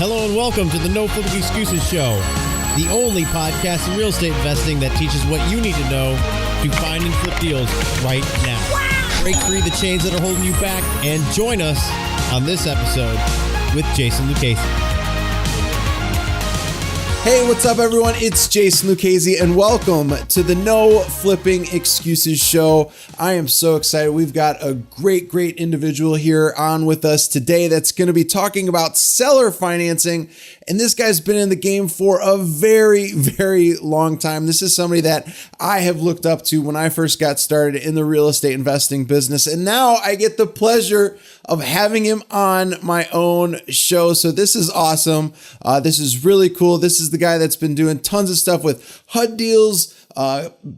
Hello and welcome to the No Flipping Excuses Show, the only podcast in real estate investing that teaches what you need to know to find and flip deals right now. Wow. Break free the chains that are holding you back and join us on this episode with Jason Lucchesi. Hey, what's up, everyone? It's Jason Lucchesi, and welcome to the No Flipping Excuses Show. I am so excited. We've got a great individual here on with us today that's going to be talking about seller financing. And this guy's been in the game for a very long time. This is somebody that I have looked up to when I first got started in the real estate investing business. And now I get the pleasure of having him on my own show. So this is awesome. This is really cool. This is the guy that's been doing tons of stuff with HUD deals,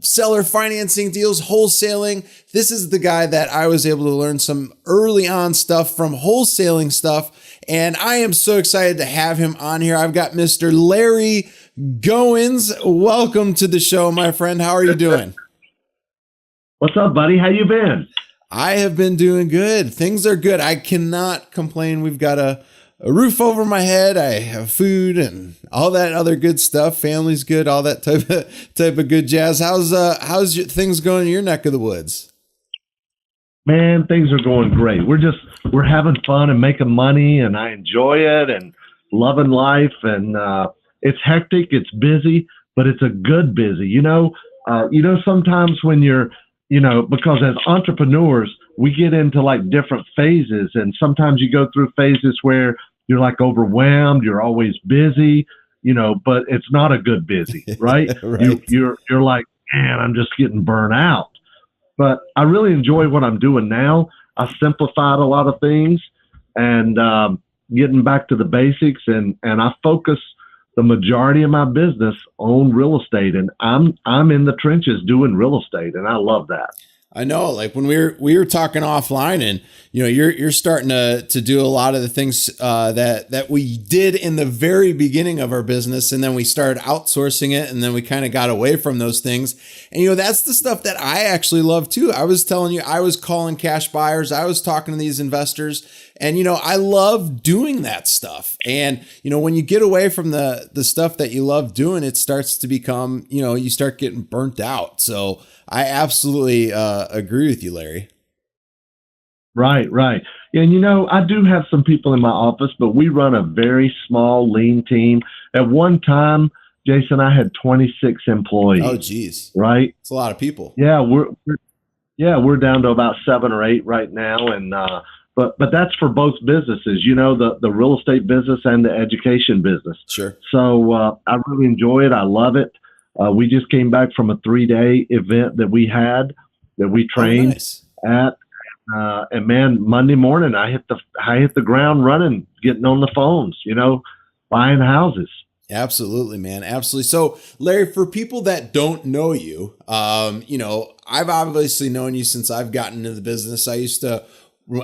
seller financing deals, wholesaling. This is the guy that I was able to learn some early on stuff from wholesaling stuff. And I am so excited to have him on here. I've got Mr. Larry Goins. Welcome to the show, my friend. How are you doing? What's up, buddy? How you been? I have been doing good. Things are good. I cannot complain. We've got a roof over my head. I have food and all that other good stuff. Family's good. All that type of good jazz. How's your things going in your neck of the woods? Man, things are going great. We're having fun and making money, and I enjoy it and loving life. And it's hectic, it's busy, but it's a good busy. Sometimes when you're, because as entrepreneurs, we get into like different phases, and sometimes you go through phases where you're like overwhelmed, you're always busy, but it's not a good busy, right? Right. You're like, man, I'm just getting burnt out. But I really enjoy what I'm doing now. I simplified a lot of things and getting back to the basics, and I focus the majority of my business on real estate, and I'm in the trenches doing real estate, and I love that. I know, like when we were talking offline, and you're starting to do a lot of the things that we did in the very beginning of our business, and then we started outsourcing it, and then we kind of got away from those things. And that's the stuff that I actually love too. I was telling you, I was calling cash buyers, I was talking to these investors, and I love doing that stuff. And when you get away from the stuff that you love doing, it starts to become, you start getting burnt out. So I absolutely agree with you, Larry. Right. And I do have some people in my office, but we run a very small, lean team. At one time, Jason, I had 26 employees. Oh, geez. Right? It's a lot of people. Yeah, we're down to about 7 or 8 right now, and but that's for both businesses. The real estate business and the education business. Sure. So I really enjoy it. I love it. We just came back from a 3-day event that we trained at. And man, Monday morning I hit the ground running, getting on the phones, buying houses. Absolutely, man. Absolutely. So Larry, for people that don't know you, I've obviously known you since I've gotten into the business.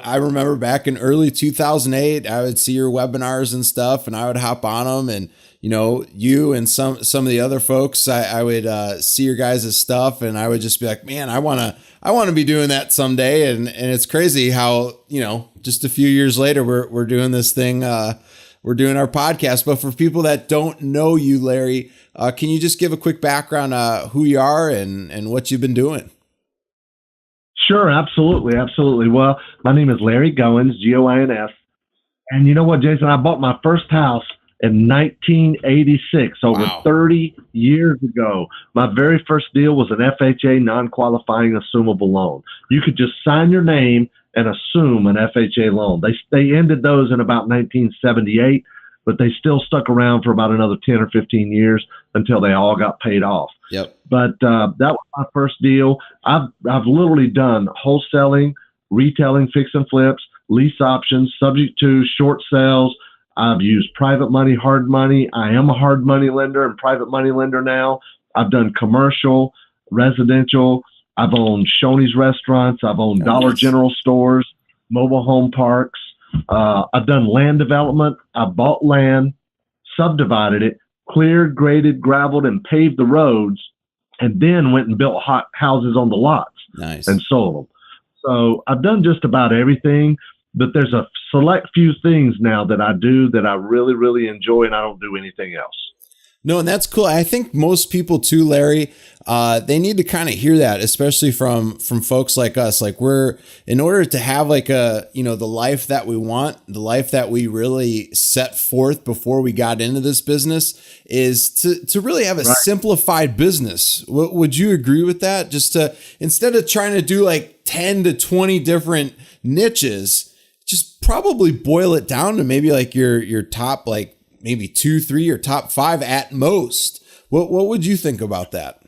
I remember back in early 2008, I would see your webinars and stuff, and I would hop on them, and you and some of the other folks, I would see your guys' stuff, and I would just be like, man, I want to be doing that someday. And it's crazy how, just a few years later, we're doing this thing, we're doing our podcast. But for people that don't know you, Larry, can you just give a quick background, who you are and what you've been doing? Sure. Absolutely. Well, my name is Larry Goins, Goins. And you know what, Jason, I bought my first house in 1986, over 30 years ago. My very first deal was an FHA non-qualifying assumable loan. You could just sign your name and assume an FHA loan. They ended those in about 1978, but they still stuck around for about another 10 or 15 years until they all got paid off. Yep. But that was my first deal. I've literally done wholesaling, retailing, fix and flips, lease options, subject to, short sales. I've used private money, hard money. I am a hard money lender and private money lender now. I've done commercial, residential. I've owned Shoney's restaurants. I've owned Dollar General stores, mobile home parks. I've done land development. I bought land, subdivided it, cleared, graded, graveled, and paved the roads, and then went and built houses on the lots. Nice. And sold them. So I've done just about everything. but there's a select few things now that I do that I really, really enjoy, and I don't do anything else. No, and that's cool. I think most people too, Larry, they need to kind of hear that, especially from folks like us. Like in order to have like the life that we want, the life that we really set forth before we got into this business is to really have a simplified business. Would you agree with that? Just to, instead of trying to do like 10 to 20 different niches, just probably boil it down to maybe like your top, like maybe 2, 3, or top 5 at most. What would you think about that?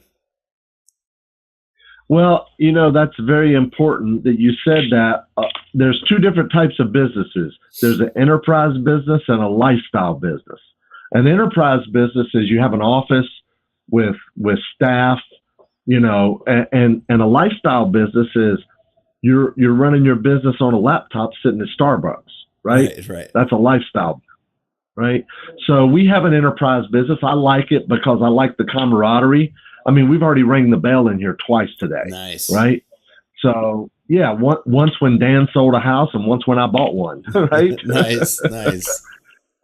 Well, that's very important that you said that. There's 2 different types of businesses. There's an enterprise business and a lifestyle business. An enterprise business is you have an office with staff, and a lifestyle business is you're running your business on a laptop sitting at Starbucks, right? Right. That's a lifestyle, right? So we have an enterprise business. I like it because I like the camaraderie. I mean, we've already rang the bell in here twice today. Nice. Right? So, yeah, once when Dan sold a house and once when I bought one, right? Nice.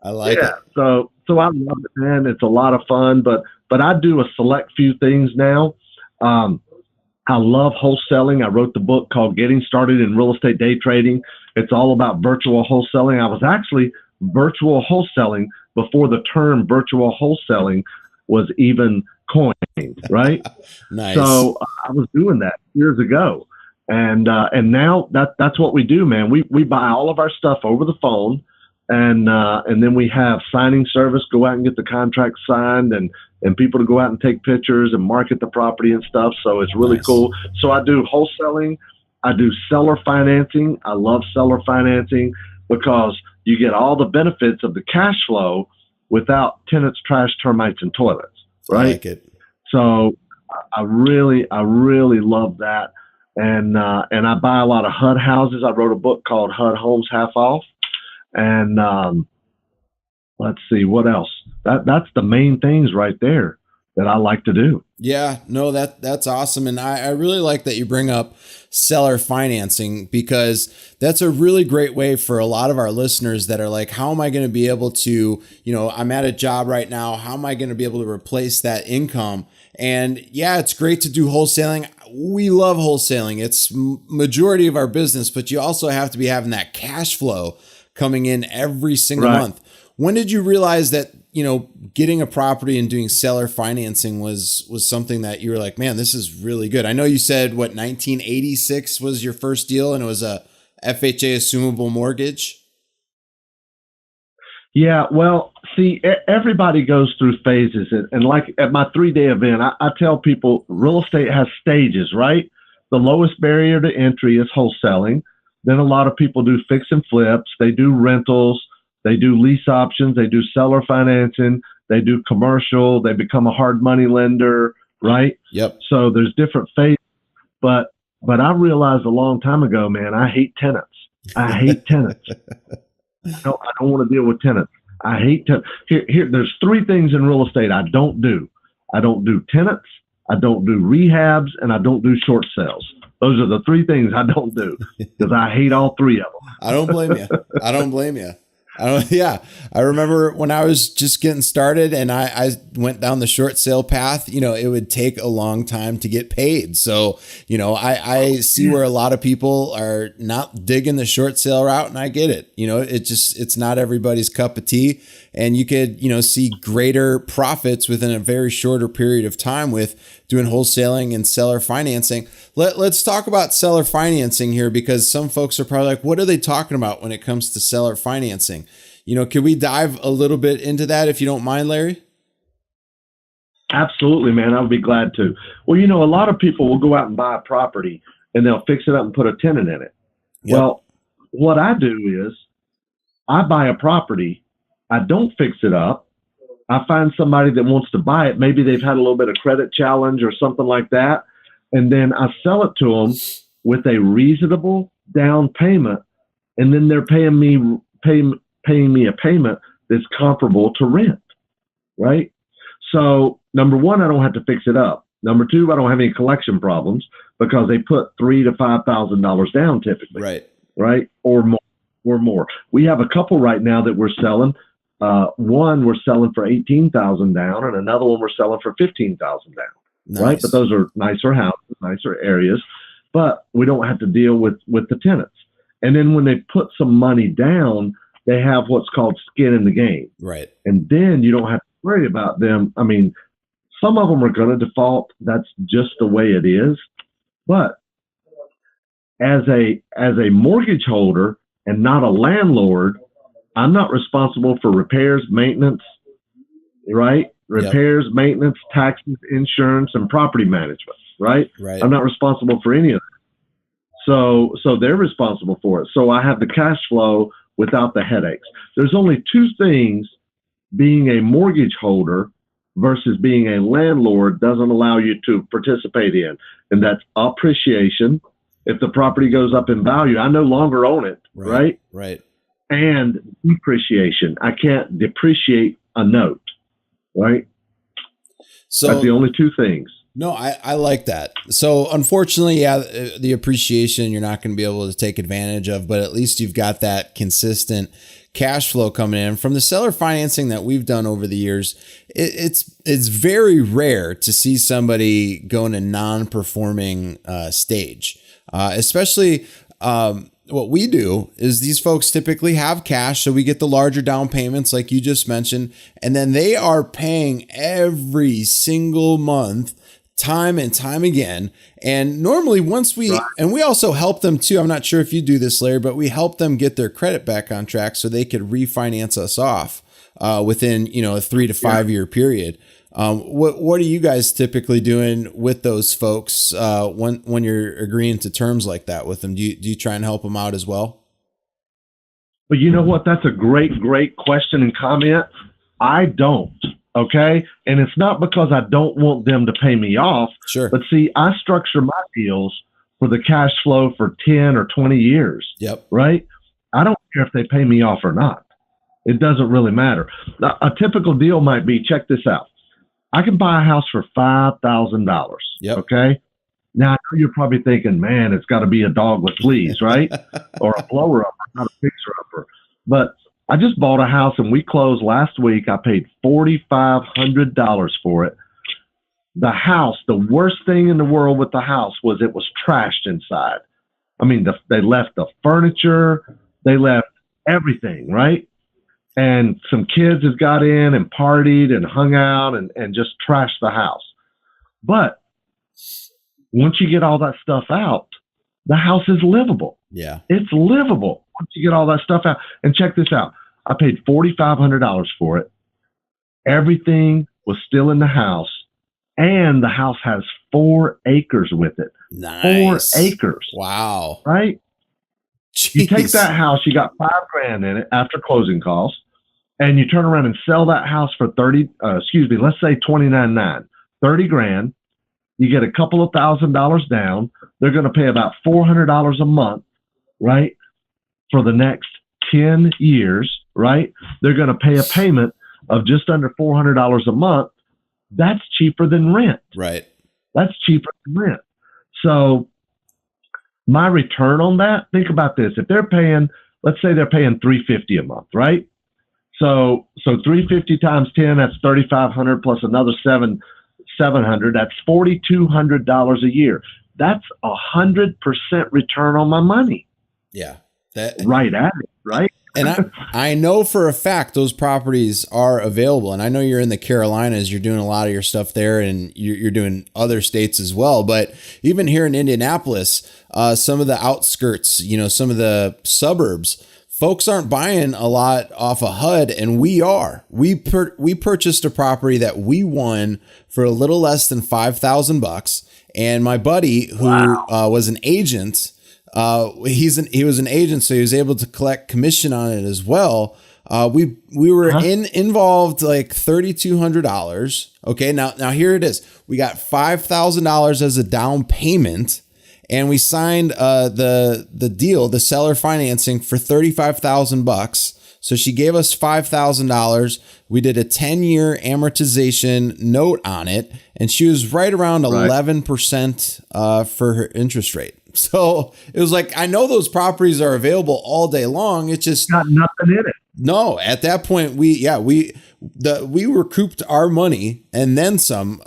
I like it. So I love it, man. It's a lot of fun, but I do a select few things now. I love wholesaling. I wrote the book called Getting Started in Real Estate Day Trading. It's all about virtual wholesaling. I was actually virtual wholesaling before the term virtual wholesaling was even coined, right? Nice. So I was doing that years ago. And now that's what we do, man. We buy all of our stuff over the phone, and then we have signing service, go out and get the contract signed, and people to go out and take pictures and market the property and stuff. So it's really cool. So I do wholesaling. I do seller financing. I love seller financing because you get all the benefits of the cash flow without tenants, trash, termites, and toilets, right? I like it. So I really love that. And I buy a lot of HUD houses. I wrote a book called HUD Homes Half Off. And let's see, what else? That's the main things right there that I like to do. Yeah, no, that's awesome. And I really like that you bring up seller financing, because that's a really great way for a lot of our listeners that are like, how am I going to be able to, I'm at a job right now. How am I going to be able to replace that income? And yeah, it's great to do wholesaling. We love wholesaling. It's majority of our business, but you also have to be having that cash flow coming in every single month. When did you realize that, getting a property and doing seller financing was something that you were like, man, this is really good? I know you said 1986 was your first deal, and it was a FHA assumable mortgage. Yeah, well, see, everybody goes through phases. And like at my 3-day event, I tell people real estate has stages, right? The lowest barrier to entry is wholesaling. Then a lot of people do fix and flips. They do rentals. They do lease options. They do seller financing. They do commercial. They become a hard money lender, right? Yep. So there's different phases. But I realized a long time ago, man, I hate tenants. I hate tenants. I don't want to deal with tenants. I hate tenants. Here, there's 3 things in real estate I don't do. I don't do tenants. I don't do rehabs, and I don't do short sales. Those are the 3 things I don't do because I hate all 3 of them. I don't blame you. I remember when I was just getting started and I went down the short sale path, it would take a long time to get paid. So, I see where a lot of people are not digging the short sale route, and I get it. It's not everybody's cup of tea, and you could, see greater profits within a very shorter period of time with doing wholesaling and seller financing. Let's talk about seller financing here, because some folks are probably like, what are they talking about when it comes to seller financing? Can we dive a little bit into that if you don't mind, Larry? Absolutely, man. I would be glad to. Well, a lot of people will go out and buy a property and they'll fix it up and put a tenant in it. Yep. Well, what I do is I buy a property. I don't fix it up. I find somebody that wants to buy it. Maybe they've had a little bit of credit challenge or something like that. And then I sell it to them with a reasonable down payment. And then they're paying me a payment that's comparable to rent, right? So number 1, I don't have to fix it up. Number 2, I don't have any collection problems because they put $3,000 to $5,000 down typically, right, or more. or more. We have a couple right now that we're selling. One we're selling for 18,000 down, and another one we're selling for 15,000 down. Nice. Right, but those are nicer houses, nicer areas, but we don't have to deal with the tenants. And then when they put some money down, they have what's called skin in the game. Right. And then you don't have to worry about them. I mean, some of them are going to default. That's just the way it is. But as a mortgage holder and not a landlord, I'm not responsible for repairs, maintenance, right? Repairs, maintenance, taxes, insurance, and property management, right? Right. I'm not responsible for any of that. So they're responsible for it. So I have the cash flow without the headaches. There's only two things being a mortgage holder versus being a landlord doesn't allow you to participate in, and that's appreciation. If the property goes up in value, I no longer own it, right? Right. And depreciation. I can't depreciate a note, right? So that's the only two things. No, I like that. So unfortunately, the appreciation you're not going to be able to take advantage of, but at least you've got that consistent cash flow coming in from the seller financing that we've done over the years. It's very rare to see somebody go in a non-performing stage, especially. What we do is these folks typically have cash, so we get the larger down payments like you just mentioned, and then they are paying every single month, time and time again. And normally and we also help them too. I'm not sure if you do this, Larry, but we help them get their credit back on track so they could refinance us off within, a 3 to 5 year period. What are you guys typically doing with those folks when you're agreeing to terms like that with them? Do you try and help them out as well? But you know what? That's a great question and comment. I don't. Okay. And it's not because I don't want them to pay me off. Sure. But see, I structure my deals for the cash flow for 10 or 20 years. Yep. Right. I don't care if they pay me off or not. It doesn't really matter. A typical deal might be, check this out. I can buy a house for $5,000. Yep. Okay. Now I know you're probably thinking, man, it's got to be a dog with fleas, right? Or a blower upper, not a fixer upper. But I just bought a house and we closed last week. I paid $4,500 for it. The house, the worst thing in the world with the house was it was trashed inside. I mean, they left the furniture, they left everything, right? And some kids have got in and partied and hung out and just trashed the house. But once you get all that stuff out, the house is livable. Yeah. It's livable once you get all that stuff out. And check this out. I paid $4,500 for it. Everything was still in the house. And the house has 4 acres with it. Nice. 4 acres. Wow. Right? Jeez. You take that house, you got $5,000 in it after closing costs, and you turn around and sell that house for let's say $29,900, $30,000. You get a couple of $1,000s down. They're going to pay about $400 a month, right? For the next 10 years, right? They're going to pay a payment of just under $400 a month. That's cheaper than rent. Right. That's cheaper than rent. So my return on that, think about this. If they're paying, let's say they're paying $350 a month, right? So $350 times 10, that's $3,500 plus another $700. That's $4,200 a year. That's 100% return on my money. Yeah. Right at it, right? And I know for a fact those properties are available. And I know you're in the Carolinas, you're doing a lot of your stuff there, and you're doing other states as well. But even here in Indianapolis, some of the outskirts, some of the suburbs, folks aren't buying a lot off of HUD, and we are. We purchased a property that we won for a little less than $5,000. And my buddy, who was an agent, he was an agent, so he was able to collect commission on it as well. We were involved like $3,200. Okay. Now here it is. We got $5,000 as a down payment, and we signed, the deal, the seller financing for $35,000. So she gave us $5,000. We did a 10-year amortization note on it, and she was right around 11% for her interest rate. So it was like, I know those properties are available all day long. It's just got nothing in it. No, at that point, we recouped our money and then some.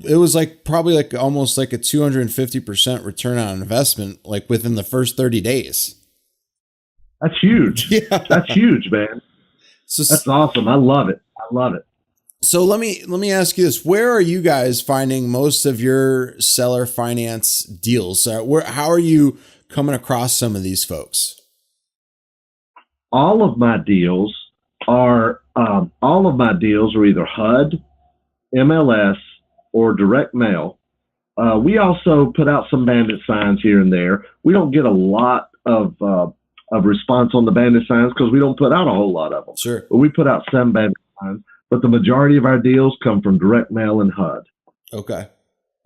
It was like probably like almost like a 250% return on investment, like within the first 30 days. That's huge. Yeah. That's huge, man. So that's awesome. I love it. I love it. So let me ask you this: where are you guys finding most of your seller finance deals? How are you coming across some of these folks? All of my deals are either HUD, MLS, or direct mail. We also put out some bandit signs here and there. We don't get a lot of response on the bandit signs because we don't put out a whole lot of them. Sure. But we put out some bandit signs, but the majority of our deals come from direct mail and HUD. Okay.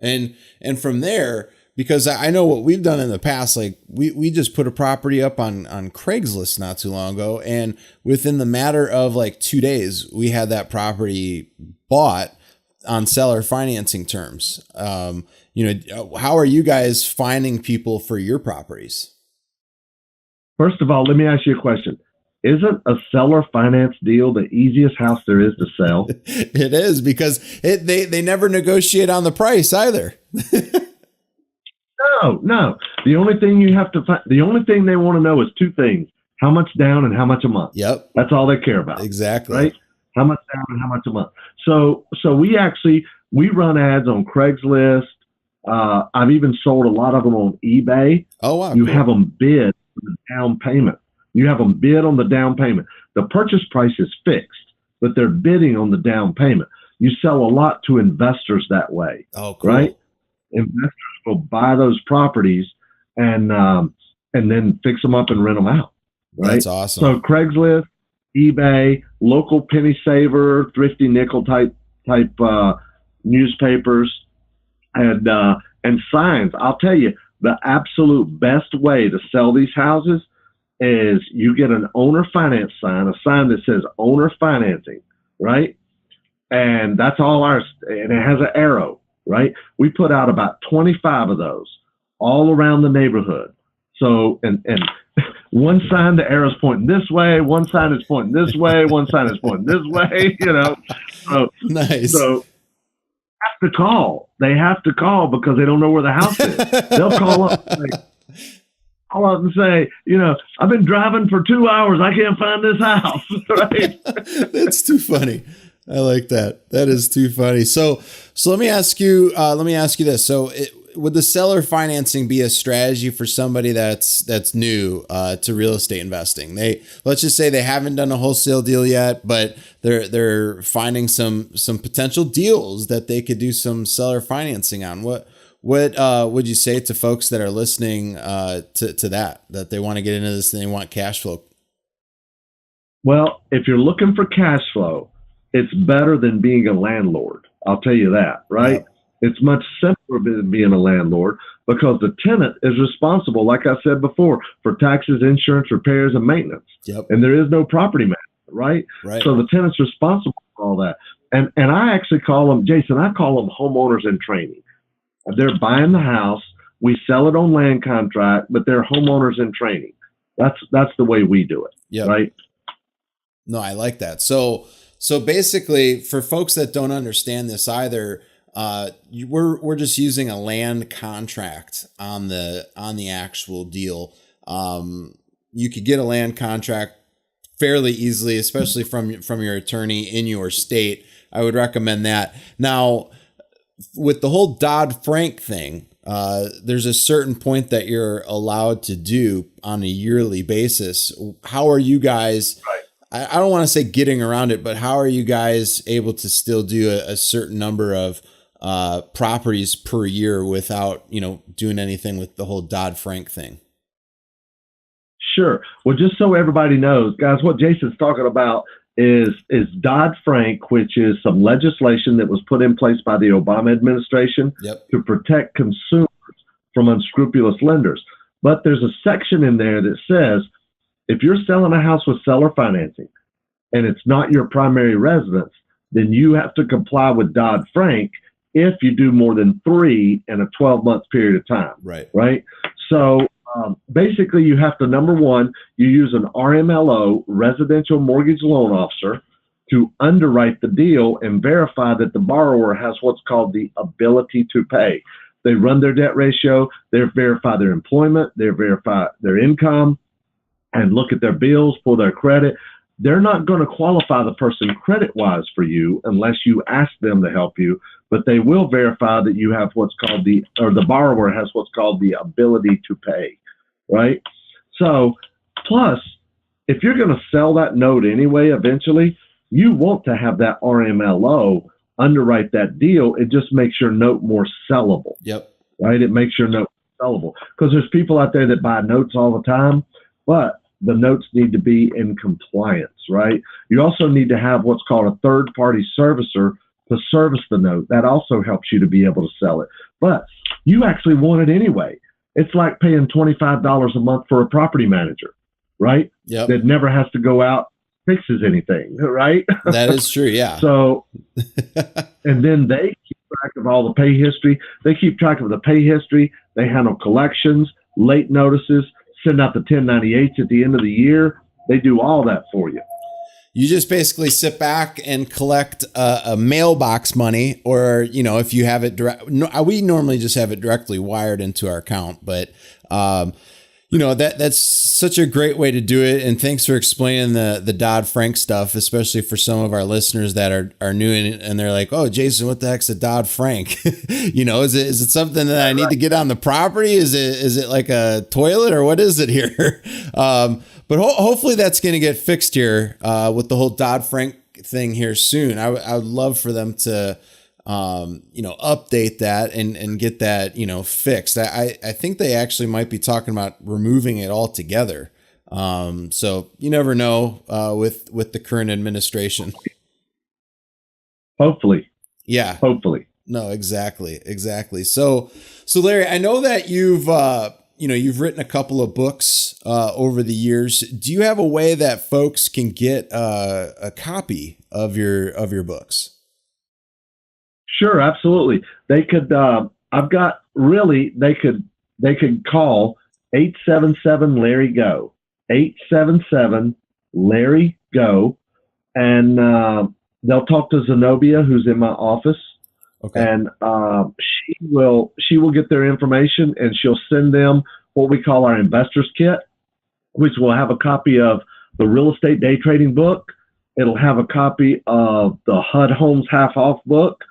And from there, because I know what we've done in the past, like we just put a property up on Craigslist not too long ago, and within the matter of like 2 days, we had that property bought on seller financing terms. How are you guys finding people for your properties? First of all, let me ask you a question. Isn't a seller finance deal the easiest house there is to sell? It is, because they never negotiate on the price either. No. The only thing the only thing they want to know is two things: how much down and how much a month. Yep. That's all they care about. Exactly. Right? How much down and how much a month. So we run ads on Craigslist. I've even sold a lot of them on eBay. Oh, wow. You cool. have them bid for the down payment. You have them bid on the down payment. The purchase price is fixed, but they're bidding on the down payment. You sell a lot to investors that way. Oh, cool. Right? Investors will buy those properties and then fix them up and rent them out. Right? That's awesome. So Craigslist, eBay, local penny saver, thrifty nickel type newspapers, and signs. I'll tell you, the absolute best way to sell these houses is you get an owner finance sign, a sign that says owner financing, right? And that's all ours, and it has an arrow, right? We put out about 25 of those all around the neighborhood. So, and one sign, the arrow's pointing this way, one sign is pointing this way, one sign is pointing this way, So, nice. So they have to call because they don't know where the house is. They'll call up and say, I've been driving for 2 hours. I can't find this house. Right? That's too funny. I like that. That is too funny. So let me ask you this. So would the seller financing be a strategy for somebody that's new to real estate investing? Let's just say they haven't done a wholesale deal yet, but they're finding some potential deals that they could do some seller financing on. What would you say to folks that are listening to that they want to get into this and they want cash flow? Well, if you're looking for cash flow, it's better than being a landlord. I'll tell you that, right? Yep. It's much simpler than being a landlord because the tenant is responsible, like I said before, for taxes, insurance, repairs, and maintenance. Yep. And there is no property management, right? Right. So the tenant's responsible for all that. And I actually call them, Jason, I call them homeowners in training. They're buying the house. We sell it on land contract, but they're homeowners in training. That's the way we do it. Yep. Right? No, I like that. So basically, for folks that don't understand this either, we're just using a land contract on the actual deal. You could get a land contract fairly easily, especially from your attorney in your state. I would recommend that. Now, with the whole Dodd Frank thing, there's a certain point that you're allowed to do on a yearly basis. How are you guys? Right. I don't want to say getting around it, but how are you guys able to still do a certain number of properties per year without, doing anything with the whole Dodd Frank thing? Sure. Well, just so everybody knows, guys, what Jason's talking about is Dodd Frank, which is some legislation that was put in place by the Obama administration to protect consumers from unscrupulous lenders. But there's a section in there that says If you're selling a house with seller financing and it's not your primary residence, then you have to comply with Dodd Frank if you do more than 3 in a 12-month period of time. Right. So basically, you have to, number one, you use an RMLO, residential mortgage loan officer, to underwrite the deal and verify that the borrower has what's called the ability to pay. They run their debt ratio, they verify their employment, they verify their income, and look at their bills, pull their credit. They're not going to qualify the person credit-wise for you unless you ask them to help you, but they will verify that you have what's called the borrower has what's called the ability to pay, right? So, plus, if you're going to sell that note anyway, eventually, you want to have that RMLO underwrite that deal. It just makes your note more sellable. Right? It makes your note sellable. Because there's people out there that buy notes all the time, but the notes need to be in compliance, right? You also need to have what's called a third-party servicer to service the note. That also helps you to be able to sell it. But you actually want it anyway. It's like paying $25 a month for a property manager, right? That never has to go out, fixes anything, right? That is true, yeah. So, and then they keep track of all the pay history. They keep track of the pay history. They handle collections, late notices, send out the 1098s at the end of the year. They do all that for you. You just basically sit back and collect a mailbox money, or, you know, if you have it direct, we normally just have it directly wired into our account, but, you know, that's such a great way to do it. And thanks for explaining the Dodd Frank stuff, especially for some of our listeners that are new and they're like, oh, Jason, what the heck's a Dodd Frank? You know, is it something that I need to get on the property? Is it like a toilet, or what is it here? But hopefully that's going to get fixed here with the whole Dodd Frank thing here soon. I would love for them to, you know, update that and get that, you know, fixed. I think they actually might be talking about removing it altogether. So you never know with the current administration. Hopefully. Yeah. Hopefully. No, exactly. So Larry, I know that you've written a couple of books over the years. Do you have a way that folks can get a copy of your books? Sure, absolutely. They could. They could call 877 Larry Go, 877 Larry Go, and they'll talk to Zenobia, who's in my office. Okay. And she will get their information, and she'll send them what we call our investors kit, which will have a copy of the real estate day trading book. It'll have a copy of the HUD Homes Half Off book,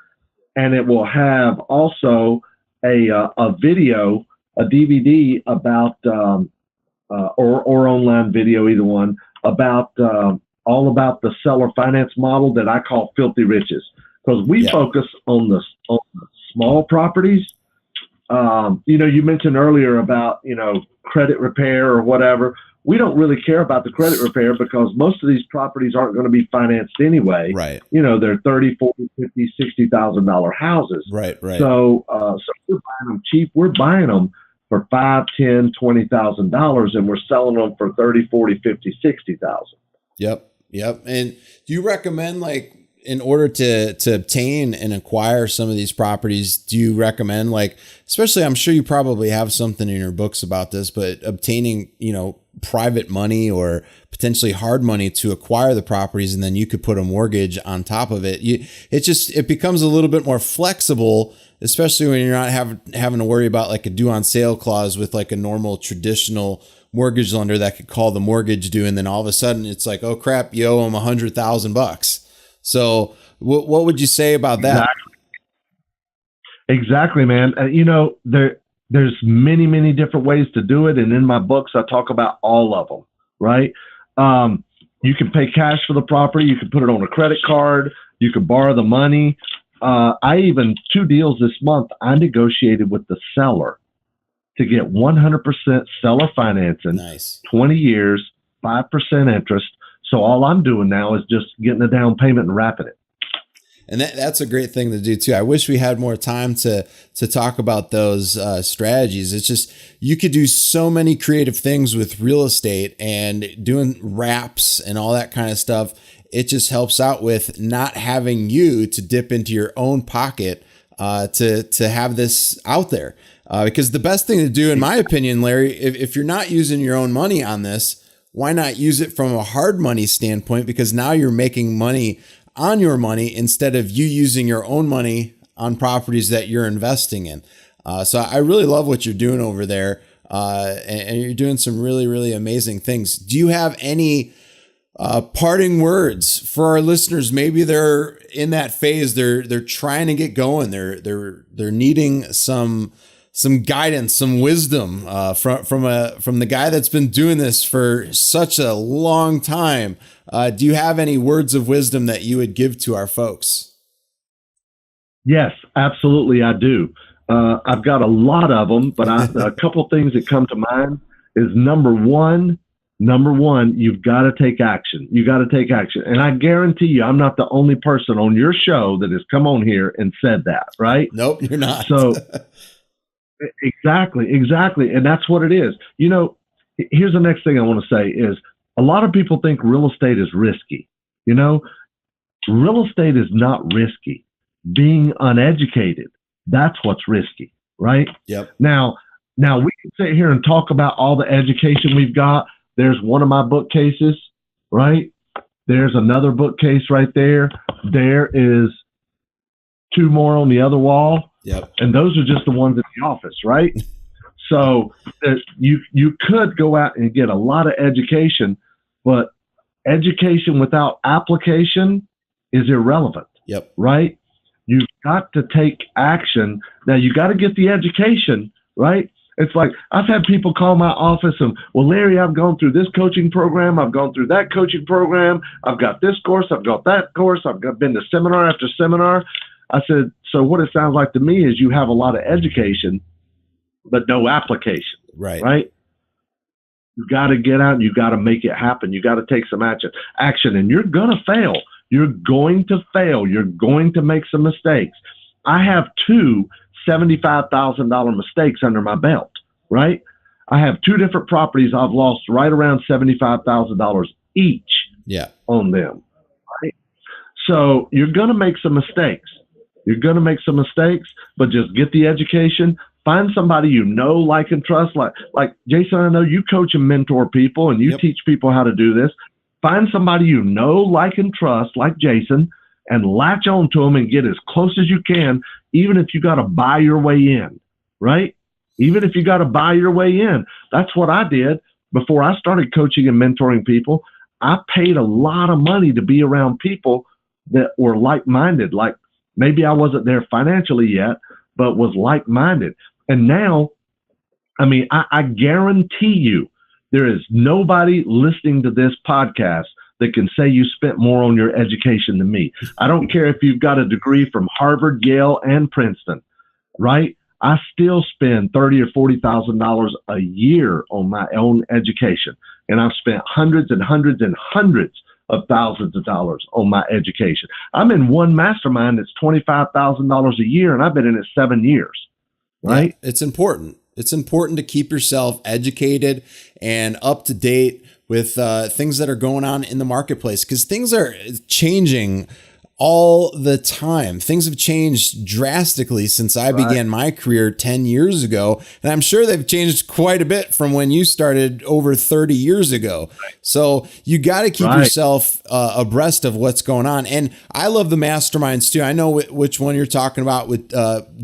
and it will have also a video, a DVD about or online video, either one, about all about the seller finance model that I call Filthy Riches. Because we focus on the small properties. You know, you mentioned earlier about, you know, credit repair or whatever. We don't really care about the credit repair because most of these properties aren't going to be financed anyway. Right. You know, they're $30,000, $40,000, $50,000, $60,000 houses. Right. So we're buying them cheap. We're buying them for $5,000, $10,000, $20,000, and we're selling them for $30,000, $40,000, $50,000, $60,000. Yep. And do you recommend, like, in order to obtain and acquire some of these properties, do you recommend, like, especially, I'm sure you probably have something in your books about this, but obtaining, you know, private money or potentially hard money to acquire the properties, and then you could put a mortgage on top of it. It becomes a little bit more flexible, especially when you're not having to worry about like a due on sale clause with like a normal traditional mortgage lender that could call the mortgage due, and then all of a sudden it's like, oh crap, you owe them $100,000. So what would you say about that? Exactly, man. You know, there's many, many different ways to do it. And in my books, I talk about all of them, right? You can pay cash for the property. You can put it on a credit card. You can borrow the money. 2 deals this month, I negotiated with the seller to get 100% seller financing, Nice. 20 years, 5% interest. So all I'm doing now is just getting a down payment and wrapping it. And that's a great thing to do too. I wish we had more time to talk about those strategies. It's just, you could do so many creative things with real estate and doing wraps and all that kind of stuff. It just helps out with not having you to dip into your own pocket to have this out there. Because the best thing to do, in my opinion, Larry, if you're not using your own money on this, why not use it from a hard money standpoint? Because now you're making money on your money instead of you using your own money on properties that you're investing in. So I really love what you're doing over there. And you're doing some really, really amazing things. Do you have any parting words for our listeners? Maybe they're in that phase. They're trying to get going. They're needing some guidance, some wisdom from the guy that's been doing this for such a long time. Do you have any words of wisdom that you would give to our folks? Yes, absolutely, I do. I've got a lot of them, but a couple things that come to mind is number one, you've got to take action. You got to take action. And I guarantee you, I'm not the only person on your show that has come on here and said that, right? Nope, you're not. So exactly. And that's what it is. You know, here's the next thing I want to say is a lot of people think real estate is risky. You know, real estate is not risky. Being uneducated, that's what's risky, right? Yep. Now we can sit here and talk about all the education we've got. There's one of my bookcases, right? There's another bookcase right there. There is two more on the other wall. Yep. And those are just the ones in the office, right? So you could go out and get a lot of education, but education without application is irrelevant. Yep. Right? You've got to take action. Now you got to get the education, right? It's like I've had people call my office and, well, Larry, I've gone through this coaching program. I've gone through that coaching program. I've got this course. I've got that course. Been to seminar after seminar. I said, so what it sounds like to me is you have a lot of education, but no application. Right. Right. You got to get out and you got to make it happen. You got to take some action, and you're going to fail. You're going to fail. You're going to make some mistakes. I have two $75,000 mistakes under my belt, right? I have two different properties. I've lost right around $75,000 each on them, right? So you're going to make some mistakes. But just get the education. Find somebody you know, like, and trust. Like Jason, I know you coach and mentor people, and you teach people how to do this. Find somebody you know, like, and trust, like Jason, and latch on to them and get as close as you can, even if you got to buy your way in, right? Even if you got to buy your way in. That's what I did before I started coaching and mentoring people. I paid a lot of money to be around people that were like-minded. Like maybe I wasn't there financially yet, but was like-minded. And now, I mean, I guarantee you, there is nobody listening to this podcast that can say you spent more on your education than me. I don't care if you've got a degree from Harvard, Yale, and Princeton, right? I still spend $30,000 or $40,000 a year on my own education. And I've spent hundreds and hundreds and hundreds of thousands of dollars on my education. I'm in one mastermind that's $25,000 a year, and I've been in it 7 years, right? Yeah, it's important. It's important to keep yourself educated and up to date with things that are going on in the marketplace, because things are changing all the time. Things have changed drastically since I began my career 10 years ago. And I'm sure they've changed quite a bit from when you started over 30 years ago. So you got to keep yourself abreast of what's going on. And I love the masterminds too. I know which one you're talking about with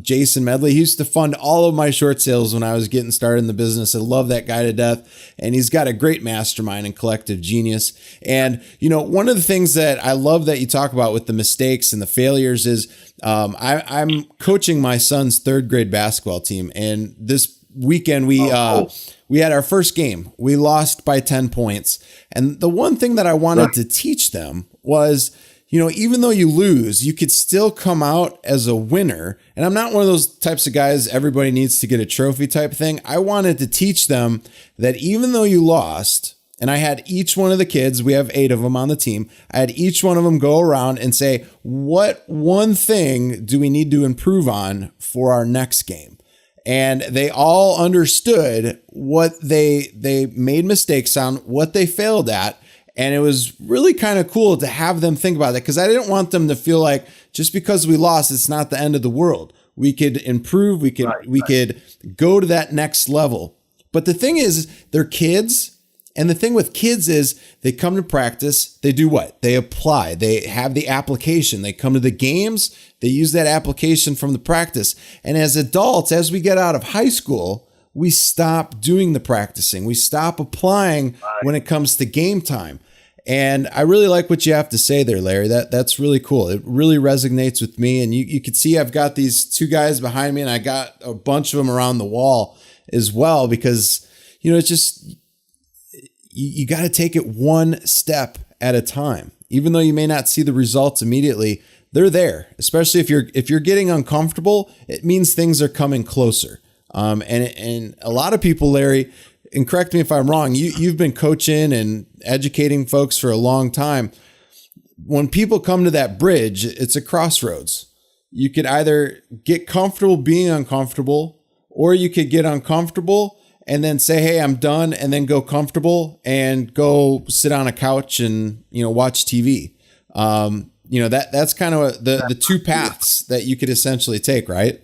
Jason Medley. He used to fund all of my short sales when I was getting started in the business. I love that guy to death. And he's got a great mastermind and collective genius. And, you know, one of the things that I love that you talk about with the mistakes and the failures is I'm coaching my son's third grade basketball team. And this weekend we had our first game. We lost by 10 points. And the one thing that I wanted to teach them was, you know, even though you lose, you could still come out as a winner. And I'm not one of those types of guys, everybody needs to get a trophy type thing. I wanted to teach them that even though you lost, And I had each one of the kids, we have 8 of them on the team. I had each one of them go around and say, what one thing do we need to improve on for our next game? And they all understood what they made mistakes on, what they failed at. And it was really kind of cool to have them think about that, because I didn't want them to feel like just because we lost, it's not the end of the world. We could improve. We could go to that next level. But the thing is, they're kids. And the thing with kids is they come to practice. They do what? They apply. They have the application. They come to the games. They use that application from the practice. And as adults, as we get out of high school, we stop doing the practicing. We stop applying when it comes to game time. And I really like what you have to say there, Larry. That's really cool. It really resonates with me. And you can see I've got these 2 guys behind me, and I got a bunch of them around the wall as well, because, it's just, you got to take it one step at a time. Even though you may not see the results immediately, they're there. Especially if you're getting uncomfortable, it means things are coming closer. And a lot of people, Larry, and correct me if I'm wrong, you've been coaching and educating folks for a long time. When people come to that bridge, it's a crossroads. You could either get comfortable being uncomfortable, or you could get uncomfortable and then say, hey, I'm done, and then go comfortable and go sit on a couch and, watch TV. That's kind of the 2 paths that you could essentially take, right?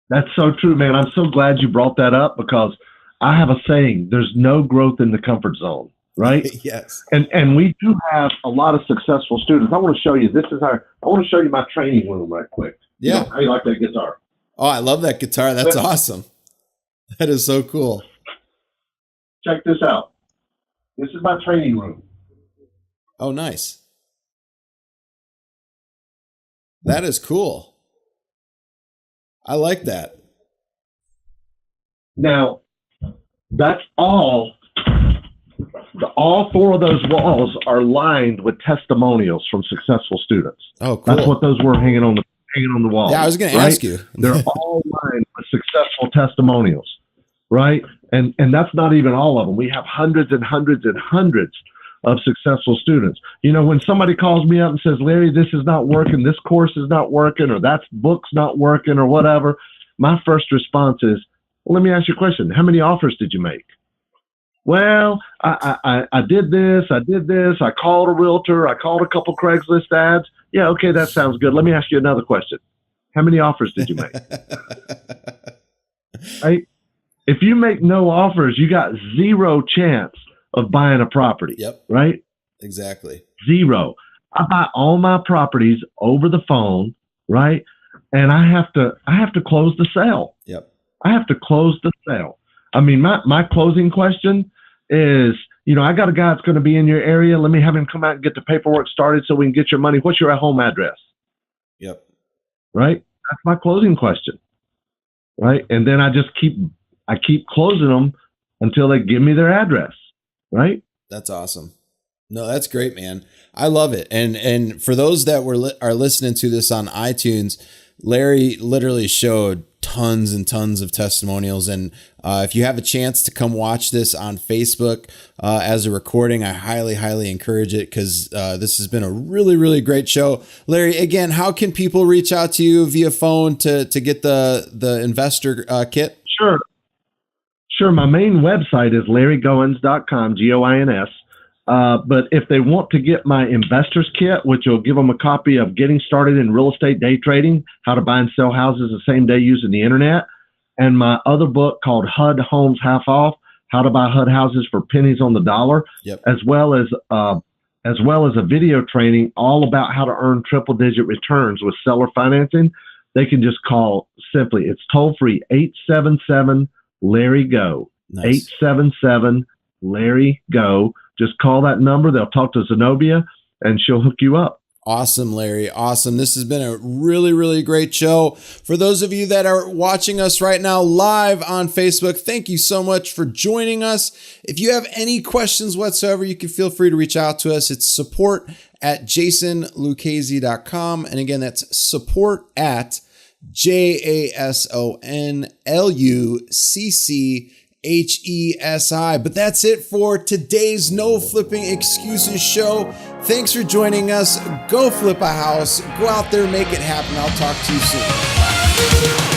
That's so true, man. I'm so glad you brought that up, because I have a saying, there's no growth in the comfort zone, right? Yes. And we do have a lot of successful students. I want to show you, I want to show you my training room right quick. Yeah. How you like that guitar? Oh, I love that guitar. That's awesome. That is so cool. Check this out. This is my training room. Oh, nice. That is cool. I like that. Now, that's all 4 of those walls are lined with testimonials from successful students. Oh, cool. That's what those were hanging on the wall. Yeah, I was going to ask you. They're all lined with successful testimonials, right? And that's not even all of them. We have hundreds and hundreds and hundreds of successful students. When somebody calls me up and says, Larry, this is not working, this course is not working, or that book's not working, or whatever, my first response is, well, let me ask you a question. How many offers did you make? Well, I did this. I called a realtor. I called a couple Craigslist ads. Yeah, okay, that sounds good. Let me ask you another question. How many offers did you make? Right? If you make no offers, you got 0 chance of buying a property. Yep. Right? Exactly. 0. I buy all my properties over the phone, right? And I have to close the sale. Yep. I have to close the sale. I mean, my closing question is, I got a guy that's going to be in your area. Let me have him come out and get the paperwork started so we can get your money. What's your home address? Yep. Right? That's my closing question. Right? And then I keep closing them until they give me their address. Right? That's awesome. No, that's great, man. I love it. And for those that are listening to this on iTunes, Larry literally showed tons and tons of testimonials. And if you have a chance to come watch this on Facebook as a recording, I highly, highly encourage it, because this has been a really, really great show. Larry, again, how can people reach out to you via phone to get the investor kit? Sure. My main website is larrygoins.com, Goins. But if they want to get my investor's kit, which will give them a copy of Getting Started in Real Estate Day Trading, How to Buy and Sell Houses the Same Day Using the Internet, and my other book called HUD Homes Half Off, How to Buy HUD Houses for Pennies on the Dollar, yep, as well as a video training all about how to earn triple-digit returns with seller financing, they can just call simply. It's toll-free, 877-LARRY-GO, nice. 877-LARRY-GO. Just call that number. They'll talk to Zenobia, and she'll hook you up. Awesome, Larry. Awesome. This has been a really, really great show. For those of you that are watching us right now live on Facebook, thank you so much for joining us. If you have any questions whatsoever, you can feel free to reach out to us. It's support@jasonluchesi.com. And again, that's support@JASONLUCCESI.com. HESI. But that's it for today's No Flipping Excuses show. Thanks for joining us. Go flip a house. Go out there, make it happen. I'll talk to you soon.